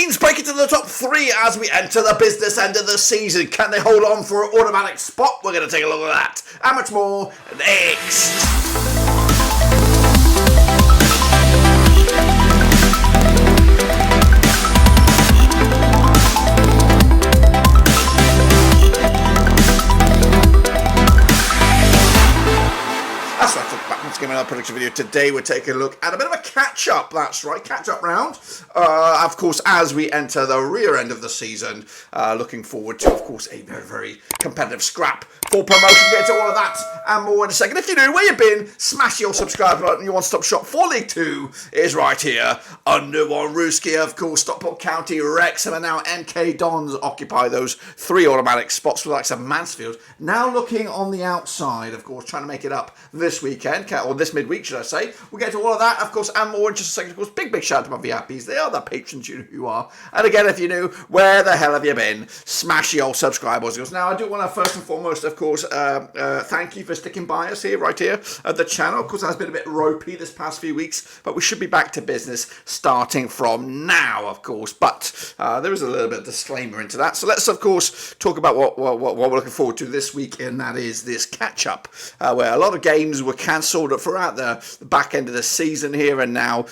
teams break into the top 3 as we enter the business end of the season. Can they hold on for an automatic spot? We're going to take a look at that and much more next. Our prediction video today, we're taking a look at a bit of a catch-up. That's right, catch-up round. Of course, as we enter the rear end of the season, looking forward to, of course, a very, very competitive scrap for promotion. Get into all of that and more in a second. If you're new, where you've been, smash your subscribe button. Your one-stop shop for League 2 is right here under one Rooski. Of course, Stockport County, Wrexham, and now MK Dons occupy those 3 automatic spots for the likes of Mansfield. Now looking on the outside, of course, trying to make it up this weekend, or this midweek, should I say. We'll get to all of that, of course, and more in just a second. Of course, big shout out to my VIPs. They are the patrons, you know who you are. And again, if you're new, where the hell have you been? Smash the old subscribe buttons. Now, I do want to first and foremost, of course, thank you for sticking by us here, right here at the channel. Of course, it has been a bit ropey this past few weeks, but we should be back to business starting from now, of course. But there is a little bit of disclaimer into that. So let's, of course, talk about what we're looking forward to this week, and that is this catch-up, where a lot of games were cancelled throughout the back end of the season here, and now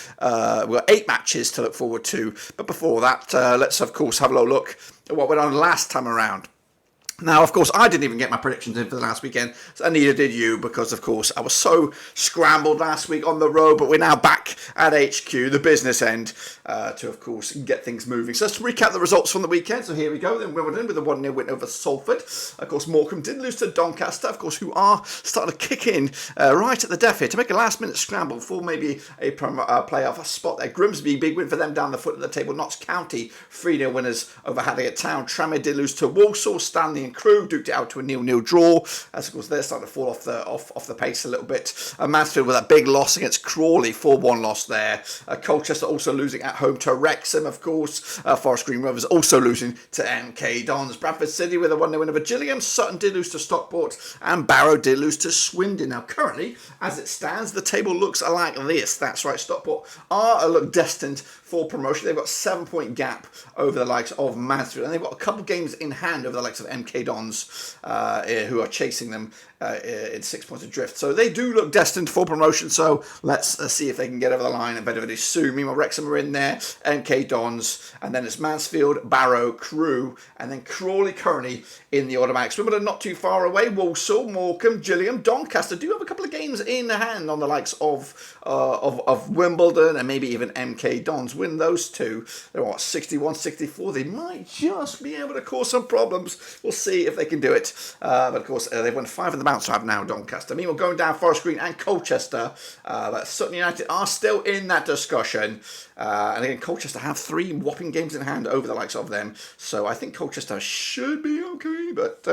we've got 8 matches to look forward to. But before that, let's, of course, have a little look at what went on last time around. Now, of course, I didn't even get my predictions in for the last weekend, and neither did you, because, of course, I was so scrambled last week on the road, but we're now back at HQ, the business end, to, of course, get things moving. So let's recap the results from the weekend. So here we go. Then Wimbledon with a 1-0 win over Salford. Of course, Morecambe did lose to Doncaster, of course, who are starting to kick in right at the death here to make a last-minute scramble for maybe a playoff spot there. Grimsby, big win for them down the foot of the table. Notts County, 3-0 winners over Harrogate Town. Tranmere did lose to Walsall. Stanley and Crewe duked it out to a 0-0 draw, as of course they're starting to fall off the pace a little bit. Mansfield with a big loss against Crawley, 4-1 loss there. Colchester also losing at home to Wrexham, of course. Forest Green Rovers also losing to MK Dons. Bradford City with a 1-0 win over Gillingham. Sutton did lose to Stockport, and Barrow did lose to Swindon. Now currently, as it stands, the table looks like this. That's right, Stockport look destined for promotion. They've got a 7-point gap over the likes of Mansfield, and they've got a couple games in hand over the likes of MK Dons, who are chasing them in 6 points adrift. So they do look destined for promotion. So let's see if they can get over the line very soon. Meanwhile, Wrexham are in there, MK Dons, and then it's Mansfield, Barrow, Crewe, and then Crawley currently in the automatics. Wimbledon not too far away. Walsall, Morecambe, Gillingham, Doncaster do have a couple of games in hand on the likes of Wimbledon and maybe even MK Dons. Win those two, they're 61-64. They might just be able to cause some problems. We'll see if they can do it. But of course, they've won 5 of the bounce have now, Doncaster. Meanwhile, going down Forest Green and Colchester, but Sutton United are still in that discussion. And again, Colchester have 3 whopping games in hand over the likes of them. So I think Colchester should be okay, but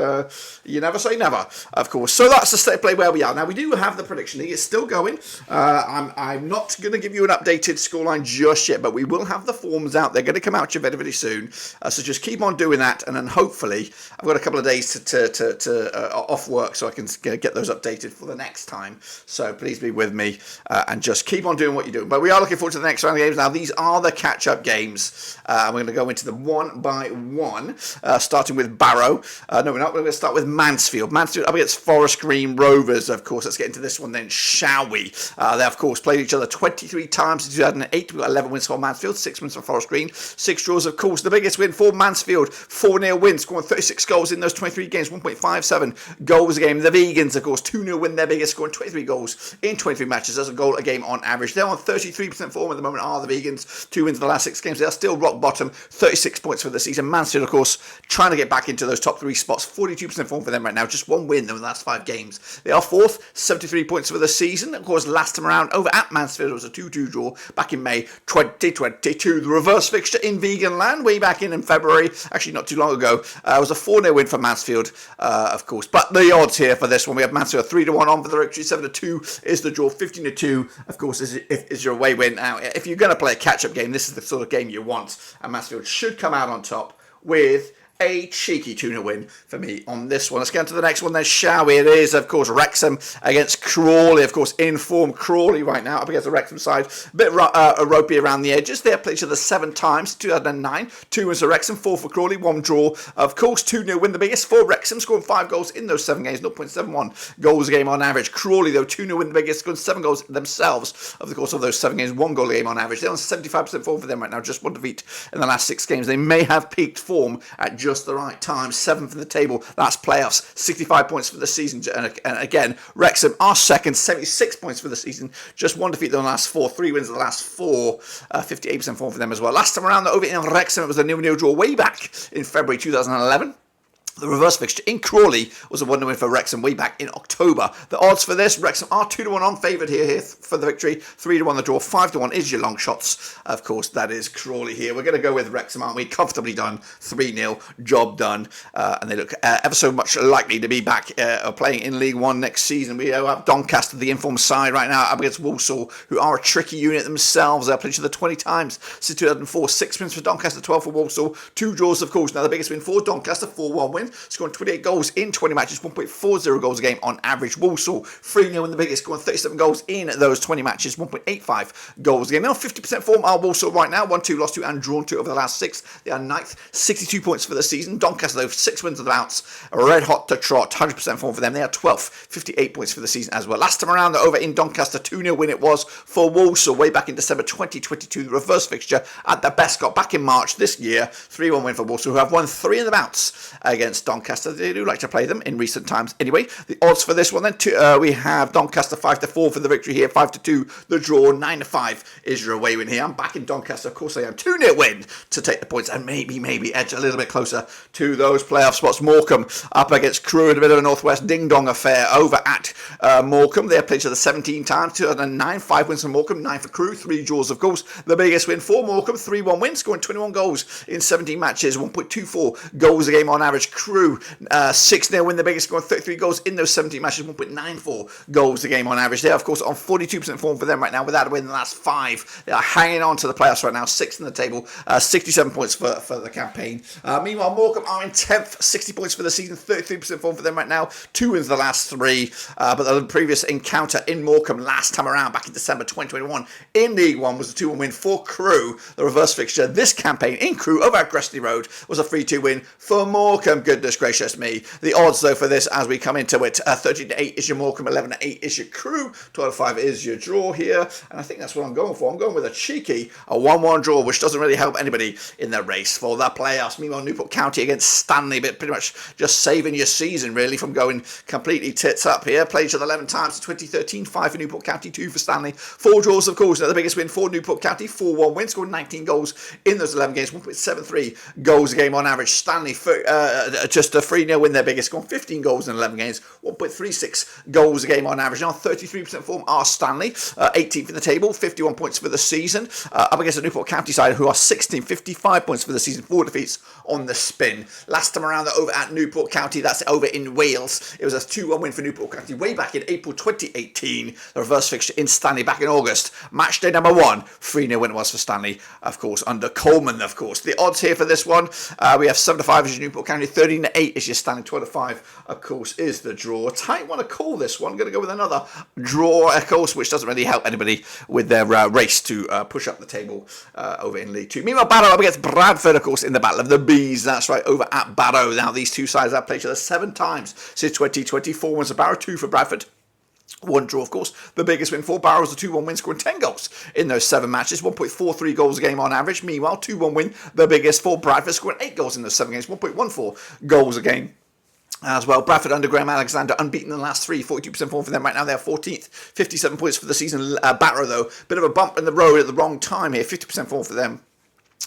you never say never, of course. So that's the state of play where we are. Now, we do have the prediction league. It's still going. I'm not going to give you an updated scoreline just yet, but we will have the forms out. They're going to come out to you very soon. So just keep on doing that, and then hopefully I've got a couple of days to off work so I can get those updated for the next time. So please be with me and just keep on doing what you're doing. But we are looking forward to the next round of games. Now, these are the catch-up games. We're going to go into them one by one, starting with Barrow. No, we're not. We're going to start with Mansfield. Mansfield up against Forest Green Rovers, of course. Let's get into this one then, shall we? They, of course, played each other 23 times in 2008. We've got 11 wins for Mansfield, 6 wins for Forest Green, 6 draws, of course. The biggest win for Mansfield, 4-0 win, scoring 36 goals in those 23 games, 1.57 goals a game. The Vegans, of course, 2-0 win, their biggest, scoring 23 goals in 23 matches. That's a goal a game on average. They're on 33% form at the moment, are the Vegans. 2 wins in the last 6 games. They are still rock bottom, 36 points for the season. Mansfield, of course, trying to get back into those top 3 spots. 42% form for them right now. Just 1 win in the last 5 games. They are 4th, 73 points for the season. Of course, last time around over at Mansfield, it was a 2-2 draw back in May 2022. The reverse fixture in Vegan land way back in February, actually not too long ago, was a 4-0 win for Mansfield, of course. But the odds here for this one, we have Mansfield 3-1 on for the victory, 7-2 is the draw, 15-2, of course, is your away win. Now, if you're going to play a catch-up game, this is the sort of game you want, and Mansfield should come out on top with A cheeky 2-0 win for me on this one. Let's get on to the next one then, shall we? It is, of course, Wrexham against Crawley. Of course, in form Crawley right now up against the Wrexham side. A bit ropey around the edges. They have played each other 7 times, 2009. 2 wins for Wrexham, 4 for Crawley, 1 draw. Of course, 2-0 win, the biggest for Wrexham, scoring 5 goals in those 7 games, 0.71 goals a game on average. Crawley, though, 2-0 win, the biggest, scoring 7 goals themselves over the course of those 7 games, 1 goal a game on average. They're on 75% form for them right now, just 1 defeat in the last 6 games. They may have peaked form at just the right time. 7th in the table, that's playoffs, 65 points for the season, and again, Wrexham are second, 76 points for the season, just 1 defeat in the last 4, 3 wins in the last 4, 58% form for them as well. Last time around, over in Wrexham, it was a 0-0 draw way back in February 2011. The reverse fixture in Crawley was a 1-0 win for Wrexham way back in October. The odds for this, Wrexham are 2-1 on favoured here for the victory, 3-1 the draw, 5-1 is your long shots. Of course, that is Crawley here. We're going to go with Wrexham, aren't we? Comfortably done, 3-0, job done. And they look ever so much likely to be back playing in League One next season. We have Doncaster, the informed side right now, up against Walsall, who are a tricky unit themselves. They've played each other 20 times since 2004. 6 wins for Doncaster, 12 for Walsall, 2 draws, of course. Now, the biggest win for Doncaster, 4-1 win, scoring 28 goals in 20 matches, 1.40 goals a game on average. Walsall, 3-0 in the biggest, scoring 37 goals in those 20 matches, 1.85 goals a game. They're on 50% form are Walsall right now, 1-2, lost 2 and drawn 2 over the last 6. They are 9th, 62 points for the season. Doncaster, though, 6 wins of the bounce, red hot to trot, 100% form for them. They are 12th, 58 points for the season as well. Last time around, over in Doncaster, 2-0 win it was for Walsall way back in December 2022. The reverse fixture at the best got back in March this year, 3-1 win for Walsall, who have won 3 in the bounce against Doncaster. They do like to play them in recent times anyway. The odds for this one then, we have Doncaster 5-4 for the victory here, 5-2 the draw, 9-5 is your away win here. I'm back in Doncaster, of course I am. 2-0 win to take the points and maybe edge a little bit closer to those playoff spots. Morecambe up against Crewe in a bit of a northwest ding-dong affair over at Morecambe. They have played each other 17 times, 2009, 5 wins for Morecambe, 9 for Crewe, 3 draws of course. The biggest win for Morecambe, 3-1 win, scoring 21 goals in 17 matches, 1.24 goals a game on average. Crewe, 6-0 win, the biggest, scoring 33 goals in those 17 matches, 1.94 goals a game on average. They are, of course, on 42% form for them right now, without a win in the last 5. They are hanging on to the playoffs right now, 6th in the table, 67 points for the campaign. Meanwhile, Morecambe are in 10th, 60 points for the season, 33% form for them right now, 2 wins the last 3. But the previous encounter in Morecambe last time around, back in December 2021, in League One, was a 2-1 win for Crewe. The reverse fixture this campaign in Crewe over at Grimsby Road was a 3-2 win for Morecambe. Goodness gracious me. The odds, though, for this as we come into it, 13-8 is your Morecambe, 11-8 is your Crewe, 12-5 is your draw here, and I think that's what I'm going for. I'm going with a cheeky, a 1-1 draw, which doesn't really help anybody in the race for the playoffs. Meanwhile, Newport County against Stanley, but pretty much just saving your season, really, from going completely tits up here. Played each other 11 times in 2013, 5 for Newport County, 2 for Stanley. 4 draws, of course. Now, the biggest win for Newport County, 4-1 win, scored 19 goals in those 11 games, 1.73 goals a game on average. Stanley, just a 3-0 win, their biggest, scored 15 goals in 11 games, 1.36 goals a game on average. Now, 33% form are Stanley, 18th in the table, 51 points for the season, up against the Newport County side, who are 16th, 55 points for the season, 4 defeats on the spin. Last time around, over at Newport County, that's over in Wales. It was a 2-1 win for Newport County way back in April 2018. The reverse fixture in Stanley back in August. Match day number 1, 3-0 win it was for Stanley, of course, under Coleman, of course. The odds here for this one, we have 7-5 is your Newport County, 13-8 is your Stanley, 12-5, of course, is the draw. Tight one to call this one. I'm going to go with another draw, of course, which doesn't really help anybody with their race to push up the table over in League 2. Meanwhile, Barrow up against Bradford, of course, in the Battle of the Bees. That's right, over at Barrow. Now, these two sides have played each other 7 times since 2024. One's a Barrow, 2 for Bradford. 1 draw, of course. The biggest win for Barrow was a 2-1 win, scoring 10 goals in those 7 matches, 1.43 goals a game on average. Meanwhile, 2-1 win, the biggest for Bradford, scoring 8 goals in those 7 games, 1.14 goals a game as well. Bradford under Graham Alexander, unbeaten in the last 3, 42% form for them right now. They're 14th, 57 points for the season. Barrow, though, bit of a bump in the road at the wrong time here, 50% form for them.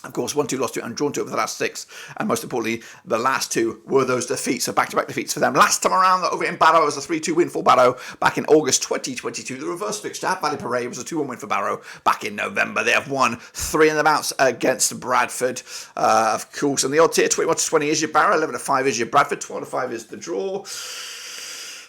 Of course, 1-2 lost 2 and drawn 2 over the last 6. And most importantly, the last 2 were those defeats. So back-to-back defeats for them. Last time around, over in Barrow, it was a 3-2 win for Barrow back in August 2022. The reverse fixture at Valley Parade was a 2-1 win for Barrow back in November. They have won 3 in the bounce against Bradford, of course. And the odds here, 21-20 is your Barrow, 11-5 is your Bradford, 12-5 is the draw.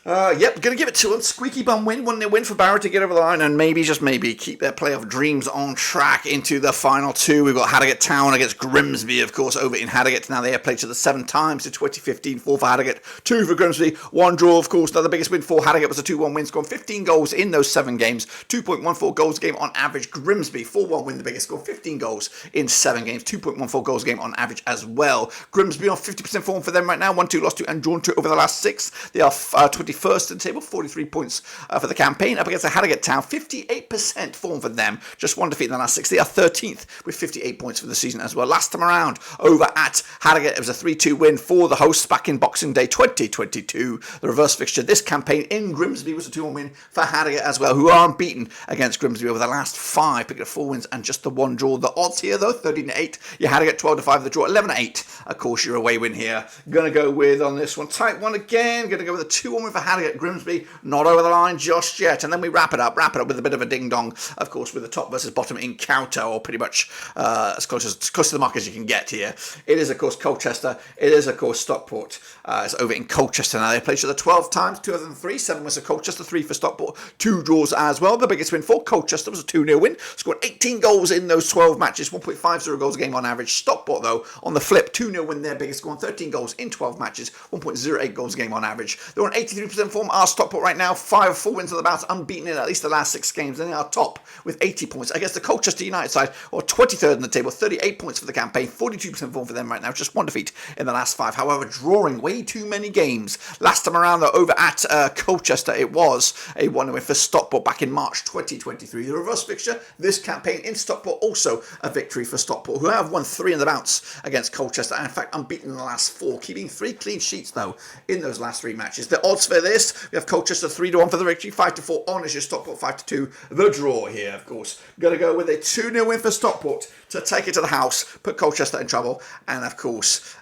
Yep, going to give it to them. Squeaky bum win, 1-0 win for Barrow to get over the line and maybe, just maybe, keep their playoff dreams on track into the final two. We've got Harrogate Town against Grimsby, of course, over in Harrogate. Now they have played each other 7 times in 2015, 4 for Harrogate, 2 for Grimsby, 1 draw, of course. Now the biggest win for Harrogate was a 2-1 win, scoring 15 goals in those 7 games, 2.14 goals a game on average. Grimsby, 4-1 win, the biggest, scored 15 goals in 7 games, 2.14 goals a game on average as well. Grimsby on 50% form for them right now, 1-2, lost 2 and drawn 2 over the last 6. They are 21st in the table, 43 points for the campaign, up against the Harrogate Town, 58% form for them, just 1 defeat in the last 6. They are 13th with 58 points for the season as well. Last time around, over at Harrogate, it was a 3-2 win for the hosts back in Boxing Day 2022. The reverse fixture this campaign in Grimsby was a 2-1 win for Harrogate as well, who are unbeaten against Grimsby over the last 5, picking up 4 wins and just the 1 draw. The odds here, though, 13-8. You Harrogate 12-5, the draw 11-8. Of course, your away win here. Going to go with, on this one, tight one again. Going to go with a 2-1 win for Harrogate. Grimsby not over the line just yet. And then we wrap it up with a bit of a ding-dong, of course, with the top versus bottom encounter, or pretty much as close to the mark as you can get here. It is, of course, Colchester. It is, of course, Stockport. It's over in Colchester now. They played each other 12 times, 2003, 7 was for Colchester, 3 for Stockport, 2 draws as well. The biggest win for Colchester was a 2-0 win. Scored 18 goals in those 12 matches, 1.50 goals a game on average. Stockport, though, on the flip, 2-0 win, their biggest, scoring 13 goals in 12 matches, 1.08 goals a game on average. They're on 83% form, are Stockport right now, 5 full wins on the bounce, unbeaten in at least the last 6 games, and they are top with 80 points against the Colchester United side, or 23rd in the table, 38 points for the campaign, 42% form for them right now, just 1 defeat in the last 5. However, drawing way too many games. Last time around, though, over at Colchester, it was a 1-0 win for Stockport back in March 2023. The reverse fixture this campaign in Stockport, also a victory for Stockport, who have won 3 in the bounce against Colchester, and in fact unbeaten in the last 4, keeping 3 clean sheets, though, in those last 3 matches. The odds for this, we have Colchester 3-1 for the victory, 5-4 on is your Stockport, 5-2 the draw here, of course. Going to go with a 2-0 win for Stockport to take it to the house, put Colchester in trouble, and of course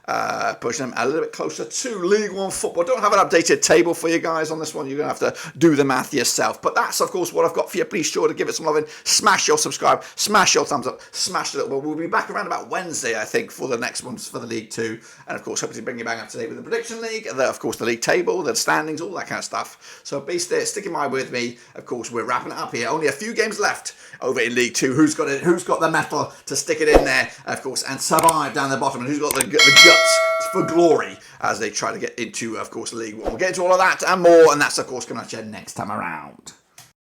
push them a little bit closer to League One football. Don't have an updated table for you guys on this one. You're going to have to do the math yourself. But that's, of course, what I've got for you. Please sure to give it some loving. Smash your subscribe. Smash your thumbs up. Smash the little bell. We'll be back around about Wednesday, I think, for the next ones for the League 2. And, of course, hopefully bring you back up to date with the Prediction League, of course, the league table, the standings, all that kind of stuff. So be there, sticking by with me. Of course, we're wrapping it up here. Only a few games left over in League 2. Who's got it? Who's got the metal to stick it in there, of course, and survive down the bottom? And who's got the guts for glory as they try to get into, of course, League 1? We'll get into all of that and more, and that's, of course, coming at you next time around.